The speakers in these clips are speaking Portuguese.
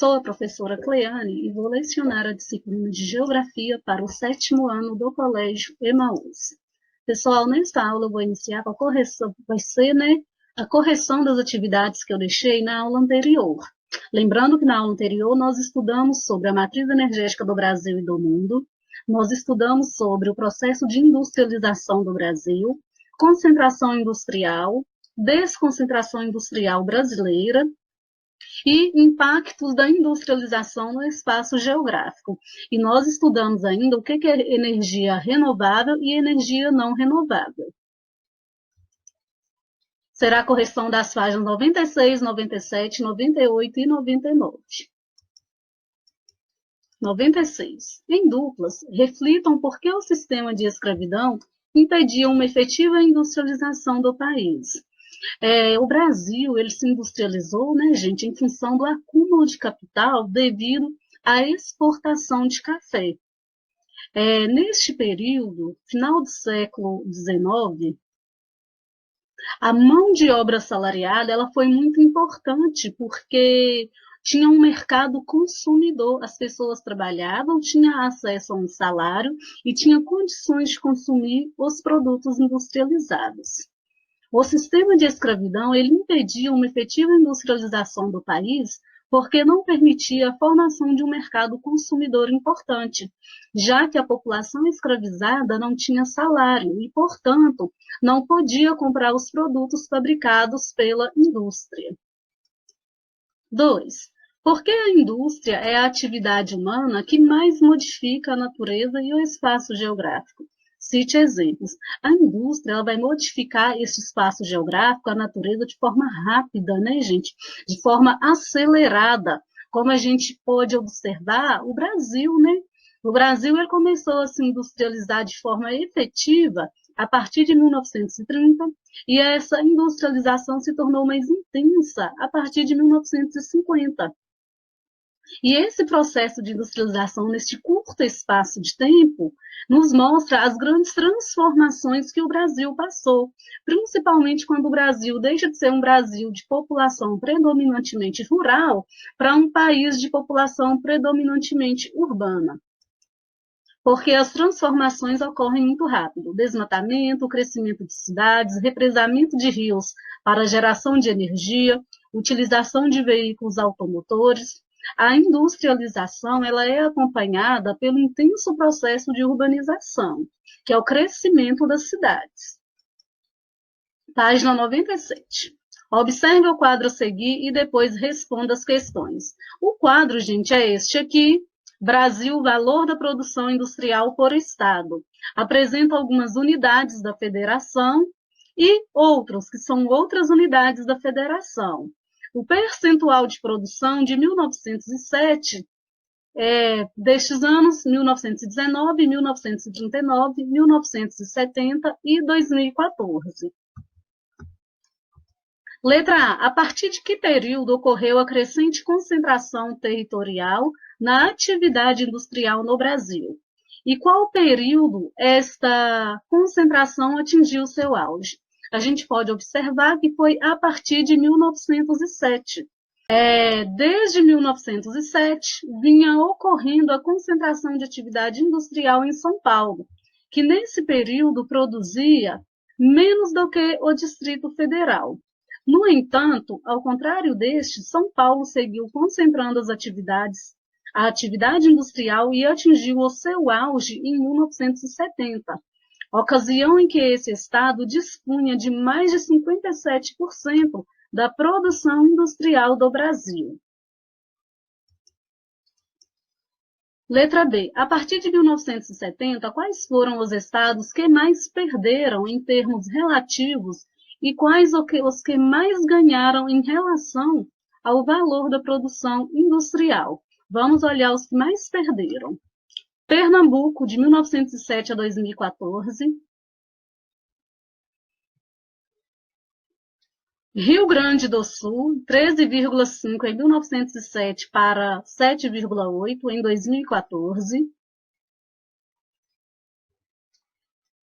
Sou a professora Cleane e vou lecionar a disciplina de Geografia para o 7º ano do Colégio Emaús. Pessoal, nesta aula eu vou iniciar com a correção, vai ser, a correção das atividades que eu deixei na aula anterior. Lembrando que na aula anterior nós estudamos sobre a matriz energética do Brasil e do mundo, nós estudamos sobre o processo de industrialização do Brasil, concentração industrial, desconcentração industrial brasileira, e impactos da industrialização no espaço geográfico. E nós estudamos ainda o que é energia renovável e energia não renovável. Será a correção das páginas 96, 97, 98 e 99. 96. Em duplas, reflitam por que o sistema de escravidão impedia uma efetiva industrialização do país. O Brasil ele se industrializou, gente, em função do acúmulo de capital devido à exportação de café. Neste período, final do século XIX, a mão de obra assalariada ela foi muito importante, porque tinha um mercado consumidor, as pessoas trabalhavam, tinham acesso a um salário e tinham condições de consumir os produtos industrializados. O sistema de escravidão ele impedia uma efetiva industrialização do país porque não permitia a formação de um mercado consumidor importante, já que a população escravizada não tinha salário e, portanto, não podia comprar os produtos fabricados pela indústria. 2. Porque a indústria é a atividade humana que mais modifica a natureza e o espaço geográfico. Cite exemplos. A indústria ela vai modificar esse espaço geográfico, a natureza, de forma rápida, gente? De forma acelerada. Como a gente pode observar, o Brasil, O Brasil ele começou a se industrializar de forma efetiva a partir de 1930 e essa industrialização se tornou mais intensa a partir de 1950. E esse processo de industrialização, neste curto espaço de tempo, nos mostra as grandes transformações que o Brasil passou, principalmente quando o Brasil deixa de ser um Brasil de população predominantemente rural para um país de população predominantemente urbana. Porque as transformações ocorrem muito rápido. Desmatamento, crescimento de cidades, represamento de rios para geração de energia, utilização de veículos automotores. A industrialização ela é acompanhada pelo intenso processo de urbanização, que é o crescimento das cidades. Página 97. Observe o quadro a seguir e depois responda as questões. O quadro, gente, é este aqui. Brasil, valor da produção industrial por estado. Apresenta algumas unidades da federação e outros, que são outras unidades da federação. O percentual de produção de 1907, destes anos, 1919, 1939, 1970 e 2014. Letra A. A partir de que período ocorreu a crescente concentração territorial na atividade industrial no Brasil? E qual período esta concentração atingiu seu auge? A gente pode observar que foi a partir de 1907. Desde 1907, vinha ocorrendo a concentração de atividade industrial em São Paulo, que nesse período produzia menos do que o Distrito Federal. No entanto, ao contrário deste, São Paulo seguiu concentrando a atividade industrial e atingiu o seu auge em 1970, ocasião em que esse estado dispunha de mais de 57% da produção industrial do Brasil. Letra B. A partir de 1970, quais foram os estados que mais perderam em termos relativos e quais os que mais ganharam em relação ao valor da produção industrial? Vamos olhar os que mais perderam. Pernambuco, de 1907 a 2014. Rio Grande do Sul, 13,5 em 1907 para 7,8 em 2014.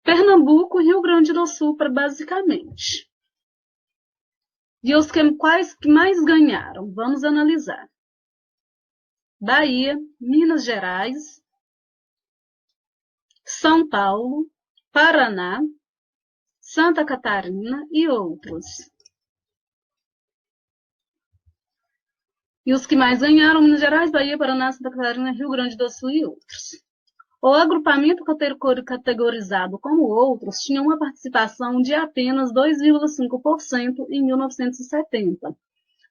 Pernambuco e Rio Grande do Sul, basicamente. E quais que mais ganharam? Vamos analisar. Bahia, Minas Gerais, São Paulo, Paraná, Santa Catarina e outros. E os que mais ganharam, Minas Gerais, Bahia, Paraná, Santa Catarina, Rio Grande do Sul e outros. O agrupamento categorizado como outros tinha uma participação de apenas 2,5% em 1970,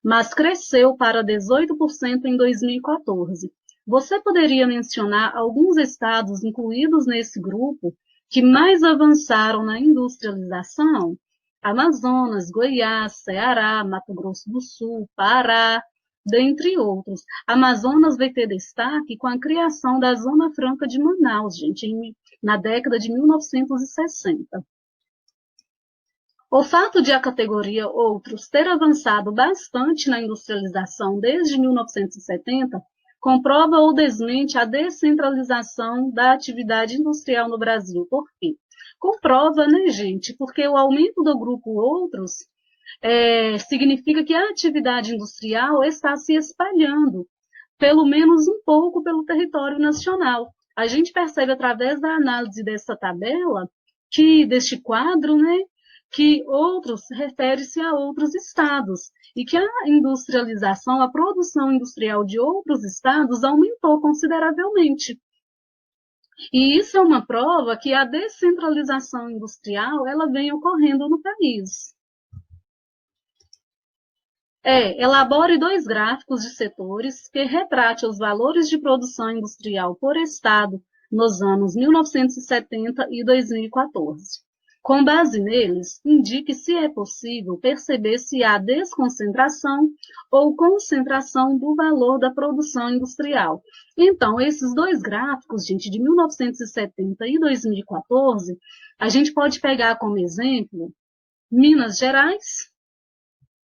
mas cresceu para 18% em 2014. Você poderia mencionar alguns estados incluídos nesse grupo que mais avançaram na industrialização? Amazonas, Goiás, Ceará, Mato Grosso do Sul, Pará, dentre outros. Amazonas vai ter destaque com a criação da Zona Franca de Manaus, gente, na década de 1960. O fato de a categoria Outros ter avançado bastante na industrialização desde 1970 comprova ou desmente a descentralização da atividade industrial no Brasil. Por quê? Comprova, né, gente? Porque o aumento do grupo Outros significa que a atividade industrial está se espalhando, pelo menos um pouco, pelo território nacional. A gente percebe através da análise dessa tabela, deste quadro, né, que outros refere-se a outros estados e que a industrialização, a produção industrial de outros estados aumentou consideravelmente. E isso é uma prova que a descentralização industrial ela vem ocorrendo no país. Elabore 2 gráficos de setores que retrate os valores de produção industrial por estado nos anos 1970 e 2014. Com base neles, indique se é possível perceber se há desconcentração ou concentração do valor da produção industrial. Então, esses 2 gráficos, gente, de 1970 e 2014, a gente pode pegar como exemplo Minas Gerais,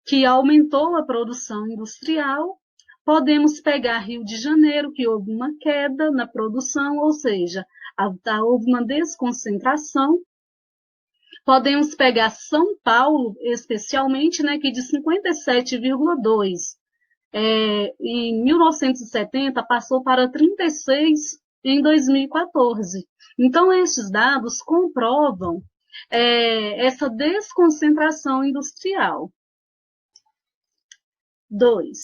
que aumentou a produção industrial. Podemos pegar Rio de Janeiro, que houve uma queda na produção, ou seja, houve uma desconcentração. Podemos pegar São Paulo, especialmente, né, que de 57,2 em 1970 passou para 36 em 2014. Então, esses dados comprovam essa desconcentração industrial. 2.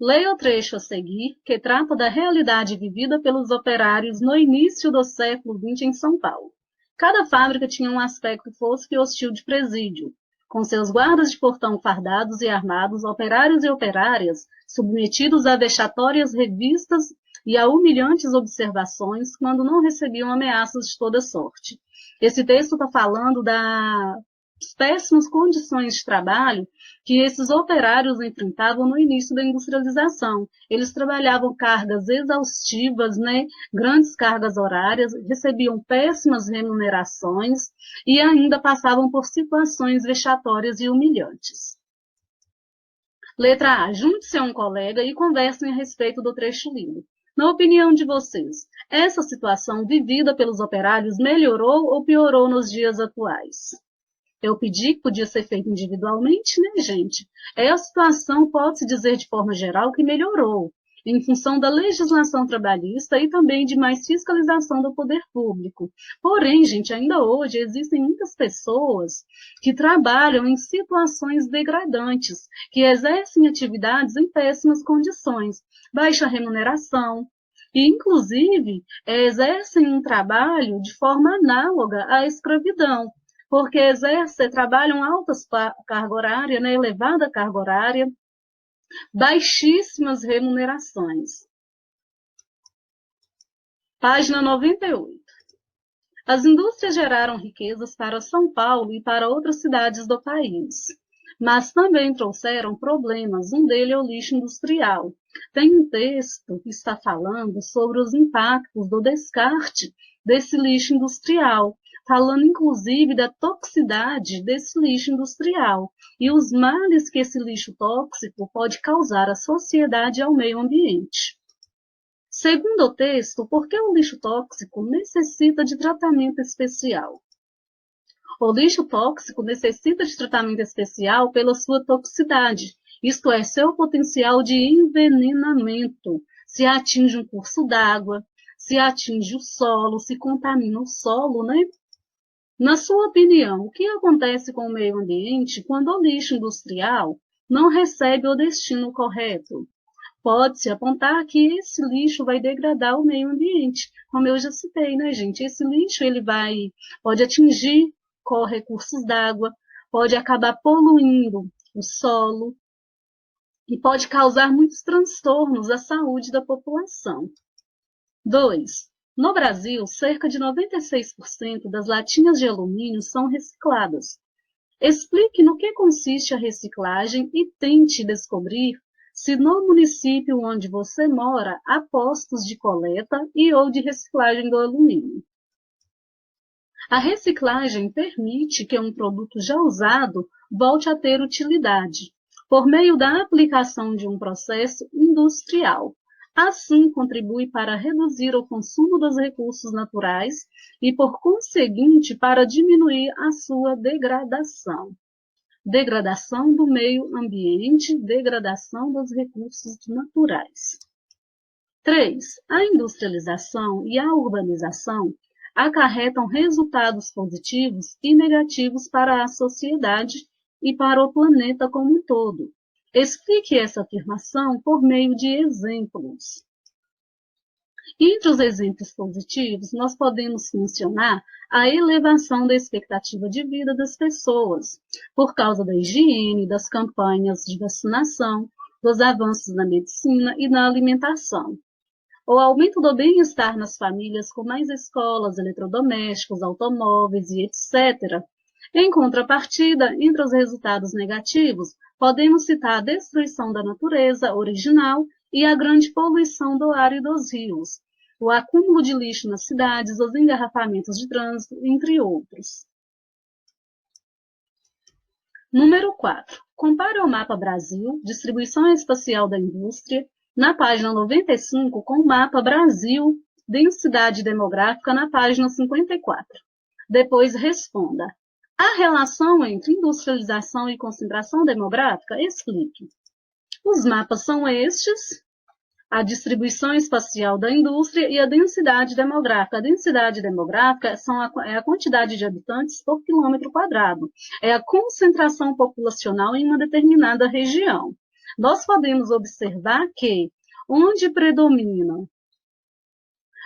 Leia o trecho a seguir, que trata da realidade vivida pelos operários no início do século XX em São Paulo. Cada fábrica tinha um aspecto fosco e hostil de presídio. Com seus guardas de portão fardados e armados, operários e operárias, submetidos a vexatórias revistas e a humilhantes observações quando não recebiam ameaças de toda sorte. Esse texto está falando das péssimas condições de trabalho que esses operários enfrentavam no início da industrialização. Eles trabalhavam cargas exaustivas, né, grandes cargas horárias, recebiam péssimas remunerações e ainda passavam por situações vexatórias e humilhantes. Letra A. Junte-se a um colega e conversem a respeito do trecho lido. Na opinião de vocês, essa situação vivida pelos operários melhorou ou piorou nos dias atuais? Eu pedi que podia ser feito individualmente, né, gente? A situação pode-se dizer de forma geral que melhorou, em função da legislação trabalhista e também de mais fiscalização do poder público. Porém, gente, ainda hoje existem muitas pessoas que trabalham em situações degradantes, que exercem atividades em péssimas condições, baixa remuneração, e, inclusive, exercem um trabalho de forma análoga à escravidão, porque trabalham altas carga horária, né, elevada carga horária, baixíssimas remunerações. Página 98. As indústrias geraram riquezas para São Paulo e para outras cidades do país, mas também trouxeram problemas. Um deles é o lixo industrial. Tem um texto que está falando sobre os impactos do descarte desse lixo industrial, falando inclusive da toxicidade desse lixo industrial e os males que esse lixo tóxico pode causar à sociedade e ao meio ambiente. Segundo o texto, por que o lixo tóxico necessita de tratamento especial? O lixo tóxico necessita de tratamento especial pela sua toxicidade, isto é, seu potencial de envenenamento, se atinge um curso d'água, se atinge o solo, se contamina o solo, né? Na sua opinião, o que acontece com o meio ambiente quando o lixo industrial não recebe o destino correto? Pode-se apontar que esse lixo vai degradar o meio ambiente, como eu já citei, né, gente? Esse lixo pode atingir recursos d'água, pode acabar poluindo o solo e pode causar muitos transtornos à saúde da população. 2. No Brasil, cerca de 96% das latinhas de alumínio são recicladas. Explique no que consiste a reciclagem e tente descobrir se no município onde você mora há postos de coleta e ou de reciclagem do alumínio. A reciclagem permite que um produto já usado volte a ter utilidade, por meio da aplicação de um processo industrial. Assim, contribui para reduzir o consumo dos recursos naturais e, por conseguinte, para diminuir a sua degradação. Degradação do meio ambiente, degradação dos recursos naturais. 3. A industrialização e a urbanização acarretam resultados positivos e negativos para a sociedade e para o planeta como um todo. Explique essa afirmação por meio de exemplos. Entre os exemplos positivos, nós podemos mencionar a elevação da expectativa de vida das pessoas, por causa da higiene, das campanhas de vacinação, dos avanços na medicina e na alimentação. O aumento do bem-estar nas famílias com mais escolas, eletrodomésticos, automóveis e etc. Em contrapartida, entre os resultados negativos, podemos citar a destruição da natureza original e a grande poluição do ar e dos rios, o acúmulo de lixo nas cidades, os engarrafamentos de trânsito, entre outros. Número 4. Compare o mapa Brasil, distribuição espacial da indústria, na página 95, com o mapa Brasil, densidade demográfica, na página 54. Depois responda. A relação entre industrialização e concentração demográfica? Explique. Os mapas são estes: a distribuição espacial da indústria e a densidade demográfica. A densidade demográfica é a quantidade de habitantes por quilômetro quadrado. É a concentração populacional em uma determinada região. Nós podemos observar que, onde predomina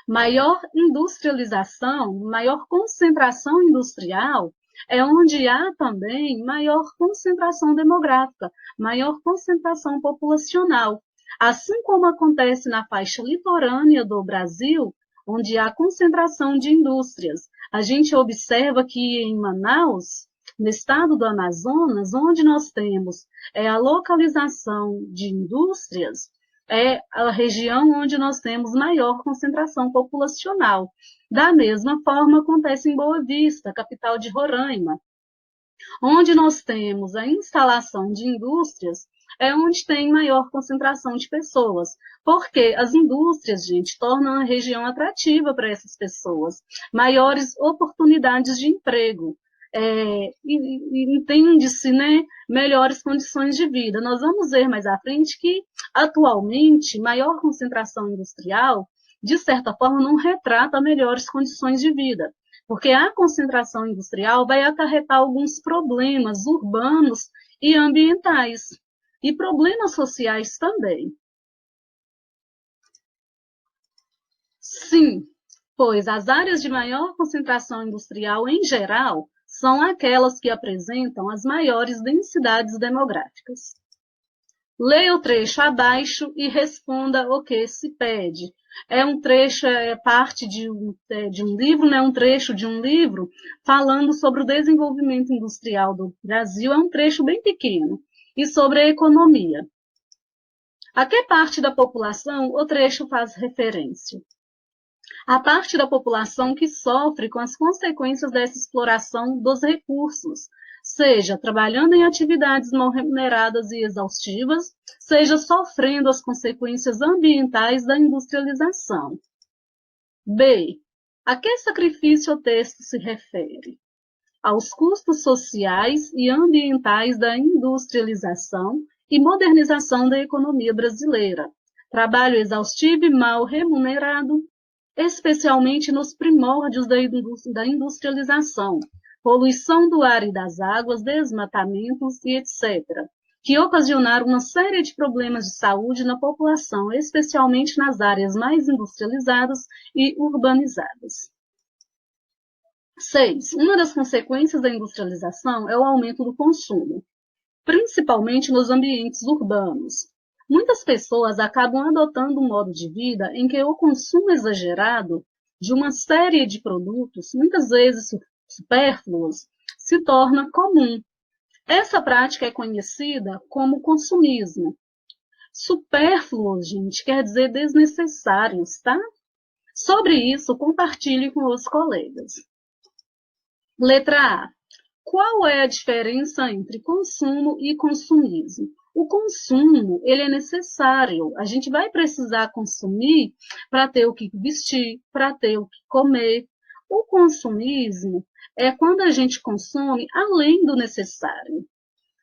maior industrialização, maior concentração industrial, é onde há também maior concentração demográfica, maior concentração populacional. Assim como acontece na faixa litorânea do Brasil, onde há concentração de indústrias. A gente observa que em Manaus, no estado do Amazonas, onde nós temos a localização de indústrias, é a região onde nós temos maior concentração populacional. Da mesma forma, acontece em Boa Vista, capital de Roraima, onde nós temos a instalação de indústrias, é onde tem maior concentração de pessoas, porque as indústrias, gente, tornam a região atrativa para essas pessoas, maiores oportunidades de emprego, e entende-se, né, melhores condições de vida. Nós vamos ver mais à frente que, atualmente, maior concentração industrial, de certa forma, não retrata melhores condições de vida, porque a concentração industrial vai acarretar alguns problemas urbanos e ambientais, e problemas sociais também. Sim, pois as áreas de maior concentração industrial, em geral, são aquelas que apresentam as maiores densidades demográficas. Leia o trecho abaixo e responda o que se pede. É um trecho, parte de um livro, né? Um trecho de um livro falando sobre o desenvolvimento industrial do Brasil. É um trecho bem pequeno. E sobre a economia. A que parte da população o trecho faz referência? A parte da população que sofre com as consequências dessa exploração dos recursos, seja trabalhando em atividades mal remuneradas e exaustivas, seja sofrendo as consequências ambientais da industrialização. B. A que sacrifício o texto se refere? Aos custos sociais e ambientais da industrialização e modernização da economia brasileira. trabalho exaustivo e mal remunerado, especialmente nos primórdios da industrialização, poluição do ar e das águas, desmatamentos e etc., que ocasionaram uma série de problemas de saúde na população, especialmente nas áreas mais industrializadas e urbanizadas. 6. Uma das consequências da industrialização é o aumento do consumo, principalmente nos ambientes urbanos. Muitas pessoas acabam adotando um modo de vida em que o consumo exagerado de uma série de produtos, muitas vezes supérfluos, se torna comum. Essa prática é conhecida como consumismo. Supérfluos, gente, quer dizer desnecessários, tá? Sobre isso, compartilhe com os colegas. Letra A. Qual é a diferença entre consumo e consumismo? O consumo, ele é necessário. A gente vai precisar consumir para ter o que vestir, para ter o que comer. O consumismo é quando a gente consome além do necessário.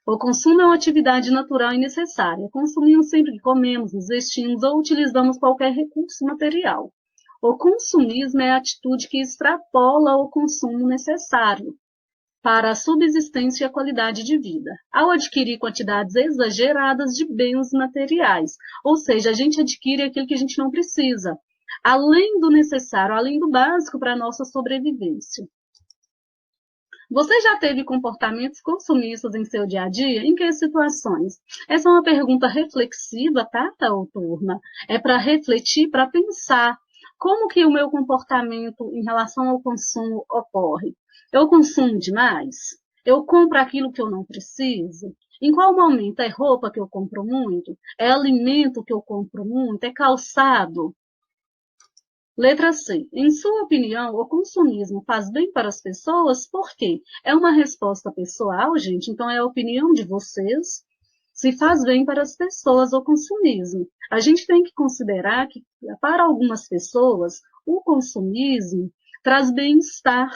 O consumo é uma atividade natural e necessária. Consumimos sempre que comemos, nos vestimos ou utilizamos qualquer recurso material. O consumismo é a atitude que extrapola o consumo necessário para a subsistência e a qualidade de vida, ao adquirir quantidades exageradas de bens materiais, ou seja, a gente adquire aquilo que a gente não precisa, além do necessário, além do básico para a nossa sobrevivência. Você já teve comportamentos consumistas em seu dia a dia? Em que situações? Essa é uma pergunta reflexiva, tá, turma? É para refletir, para pensar como que o meu comportamento em relação ao consumo ocorre. Eu consumo demais? Eu compro aquilo que eu não preciso? Em qual momento? É roupa que eu compro muito? É alimento que eu compro muito? É calçado? Letra C. Em sua opinião, o consumismo faz bem para as pessoas? Por quê? É uma resposta pessoal, gente, então é a opinião de vocês. Se faz bem para as pessoas o consumismo. A gente tem que considerar que, para algumas pessoas, o consumismo traz bem-estar,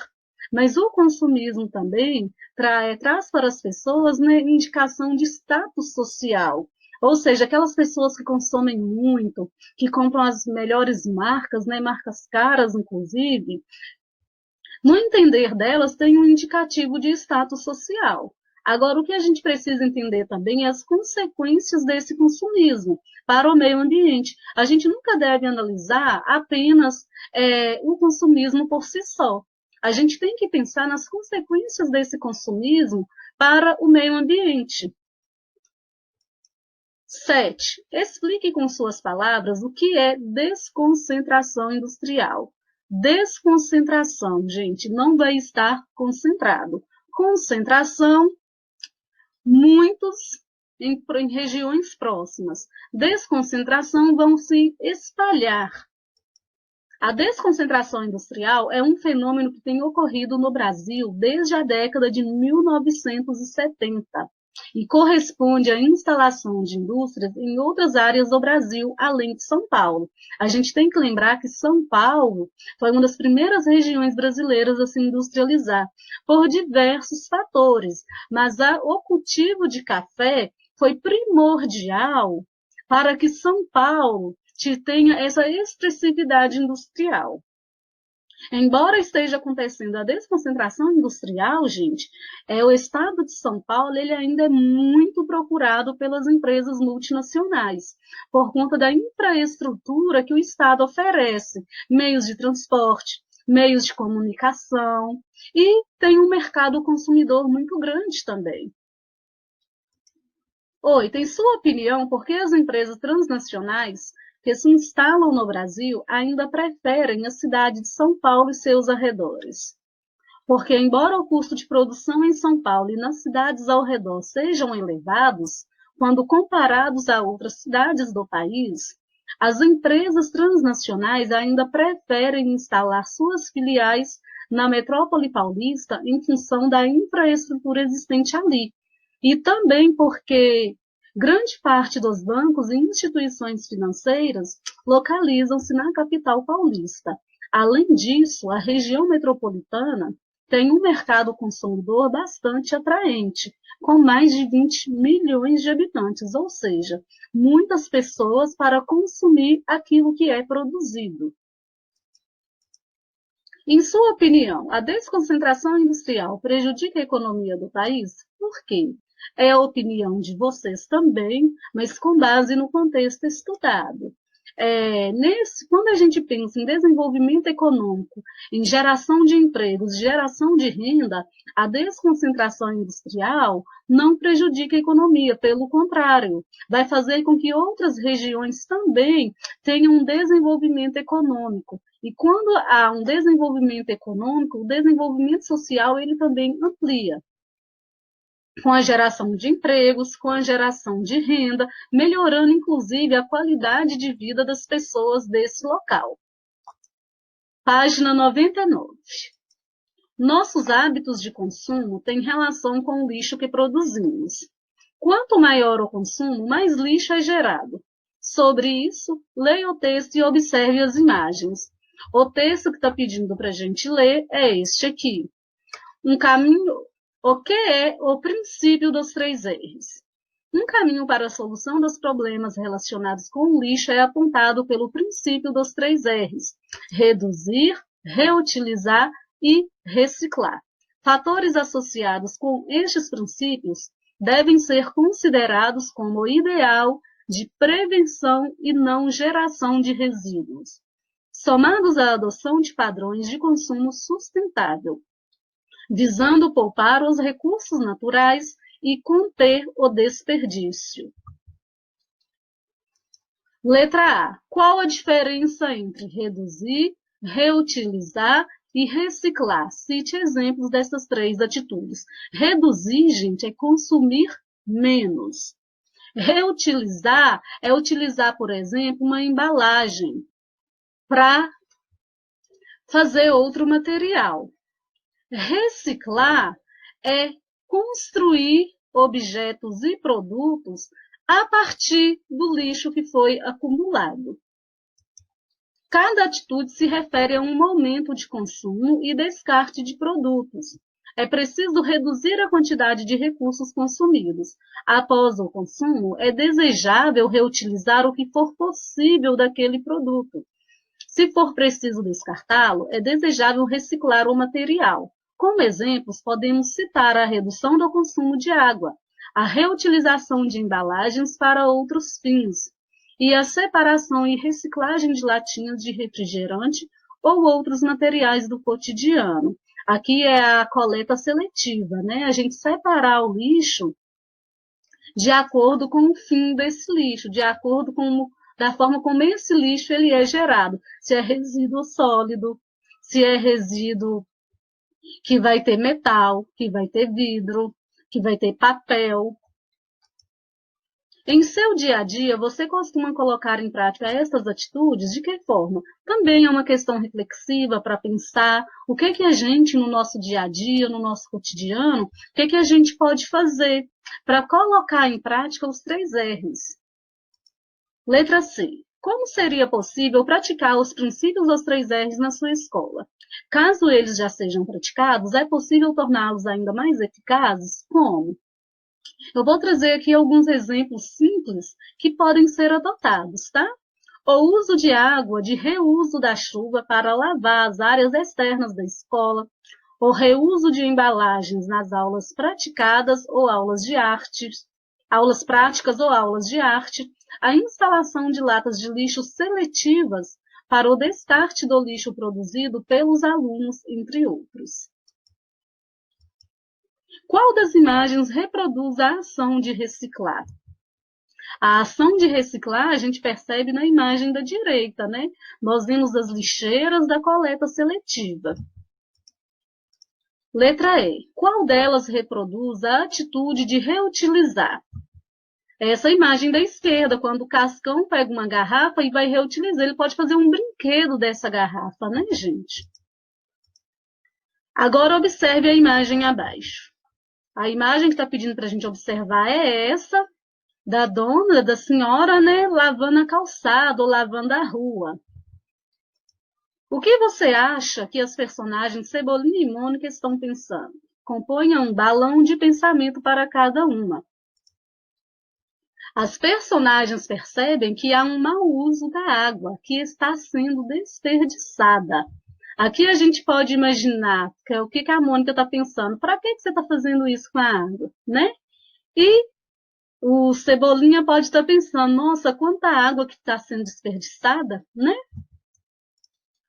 mas o consumismo também traz para as pessoas, né, indicação de status social. Ou seja, aquelas pessoas que consomem muito, que compram as melhores marcas, né, marcas caras, inclusive, no entender delas, tem um indicativo de status social. Agora, o que a gente precisa entender também é as consequências desse consumismo para o meio ambiente. A gente nunca deve analisar apenas o consumismo por si só. A gente tem que pensar nas consequências desse consumismo para o meio ambiente. 7. Explique com suas palavras o que é desconcentração industrial. Desconcentração, gente, não vai estar concentrado. Concentração, muitos em regiões próximas. Desconcentração vão se espalhar. A desconcentração industrial é um fenômeno que tem ocorrido no Brasil desde a década de 1970 e corresponde à instalação de indústrias em outras áreas do Brasil, além de São Paulo. A gente tem que lembrar que São Paulo foi uma das primeiras regiões brasileiras a se industrializar, por diversos fatores, mas o cultivo de café foi primordial para que São Paulo tenha essa expressividade industrial. Embora esteja acontecendo a desconcentração industrial, gente, o estado de São Paulo ele ainda é muito procurado pelas empresas multinacionais, por conta da infraestrutura que o estado oferece, meios de transporte, meios de comunicação, e tem um mercado consumidor muito grande também. 8. Em sua opinião, por que as empresas transnacionais que se instalam no Brasil ainda preferem a cidade de São Paulo e seus arredores? Porque, embora o custo de produção em São Paulo e nas cidades ao redor sejam elevados, quando comparados a outras cidades do país, as empresas transnacionais ainda preferem instalar suas filiais na metrópole paulista em função da infraestrutura existente ali. E também porque grande parte dos bancos e instituições financeiras localizam-se na capital paulista. Além disso, a região metropolitana tem um mercado consumidor bastante atraente, com mais de 20 milhões de habitantes, ou seja, muitas pessoas para consumir aquilo que é produzido. Em sua opinião, a desconcentração industrial prejudica a economia do país? Por quê? É a opinião de vocês também, mas com base no contexto estudado. Quando a gente pensa em desenvolvimento econômico, em geração de empregos, geração de renda, a desconcentração industrial não prejudica a economia, pelo contrário, vai fazer com que outras regiões também tenham um desenvolvimento econômico. E quando há um desenvolvimento econômico, o desenvolvimento social ele também amplia, com a geração de empregos, com a geração de renda, melhorando inclusive a qualidade de vida das pessoas desse local. Página 99. Nossos hábitos de consumo têm relação com o lixo que produzimos. Quanto maior o consumo, mais lixo é gerado. Sobre isso, leia o texto e observe as imagens. O texto que está pedindo para a gente ler é este aqui. O que é o princípio dos 3 R's? Um caminho para a solução dos problemas relacionados com o lixo é apontado pelo princípio dos 3 R's: reduzir, reutilizar e reciclar. Fatores associados com estes princípios devem ser considerados como o ideal de prevenção e não geração de resíduos, somados à adoção de padrões de consumo sustentável, visando poupar os recursos naturais e conter o desperdício. Letra A. Qual a diferença entre reduzir, reutilizar e reciclar? Cite exemplos dessas 3 atitudes. Reduzir, gente, é consumir menos. Reutilizar é utilizar, por exemplo, uma embalagem para fazer outro material. Reciclar é construir objetos e produtos a partir do lixo que foi acumulado. Cada atitude se refere a um momento de consumo e descarte de produtos. É preciso reduzir a quantidade de recursos consumidos. Após o consumo, é desejável reutilizar o que for possível daquele produto. Se for preciso descartá-lo, é desejável reciclar o material. Como exemplos, podemos citar a redução do consumo de água, a reutilização de embalagens para outros fins e a separação e reciclagem de latinhas de refrigerante ou outros materiais do cotidiano. Aqui é a coleta seletiva, né? A gente separar o lixo de acordo com o fim desse lixo, de acordo com da forma como esse lixo ele é gerado, se é resíduo sólido, se é resíduo que vai ter metal, que vai ter vidro, que vai ter papel. Em seu dia a dia, você costuma colocar em prática estas atitudes? De que forma? Também é uma questão reflexiva para pensar o que a gente, no nosso dia a dia, no nosso cotidiano, o que a gente pode fazer para colocar em prática os 3 R's. Letra C. Como seria possível praticar os princípios dos 3 R's na sua escola? Caso eles já sejam praticados, é possível torná-los ainda mais eficazes? Como? Eu vou trazer aqui alguns exemplos simples que podem ser adotados, tá? O uso de água, de reuso da chuva para lavar as áreas externas da escola, o reuso de embalagens nas aulas praticadas ou aulas de arte, aulas práticas ou aulas de arte, a instalação de latas de lixo seletivas para o descarte do lixo produzido pelos alunos, entre outros. Qual das imagens reproduz a ação de reciclar? A ação de reciclar a gente percebe na imagem da direita, né? Nós vimos as lixeiras da coleta seletiva. Letra E. Qual delas reproduz a atitude de reutilizar? Essa imagem da esquerda, quando o Cascão pega uma garrafa e vai reutilizar, ele pode fazer um brinquedo dessa garrafa, né, gente? Agora observe a imagem abaixo. A imagem que está pedindo para a gente observar é essa, da dona, da senhora, né, lavando a calçada ou lavando a rua. O que você acha que as personagens Cebolinha e Mônica estão pensando? Componha um balão de pensamento para cada uma. As personagens percebem que há um mau uso da água que está sendo desperdiçada. Aqui a gente pode imaginar o que a Mônica está pensando. Para que você está fazendo isso com a água, né? E o Cebolinha pode estar pensando, nossa, quanta água que está sendo desperdiçada, né?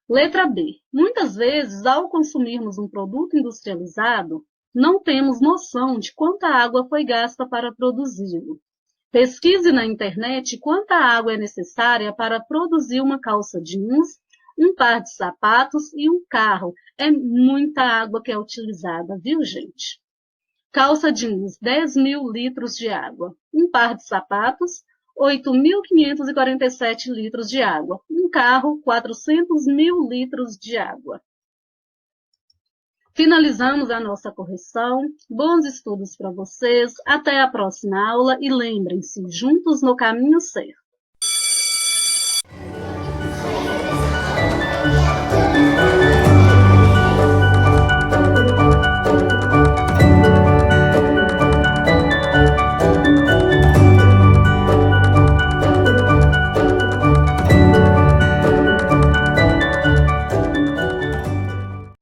Letra B. Muitas vezes, ao consumirmos um produto industrializado, não temos noção de quanta água foi gasta para produzi-lo. Pesquise na internet quanta água é necessária para produzir uma calça jeans, um par de sapatos e um carro. É muita água que é utilizada, viu, gente? Calça jeans, 10.000 litros de água. Um par de sapatos, 8.547 litros de água. Um carro, 400.000 litros de água. Finalizamos a nossa correção. Bons estudos para vocês. Até a próxima aula e lembrem-se, juntos no caminho certo.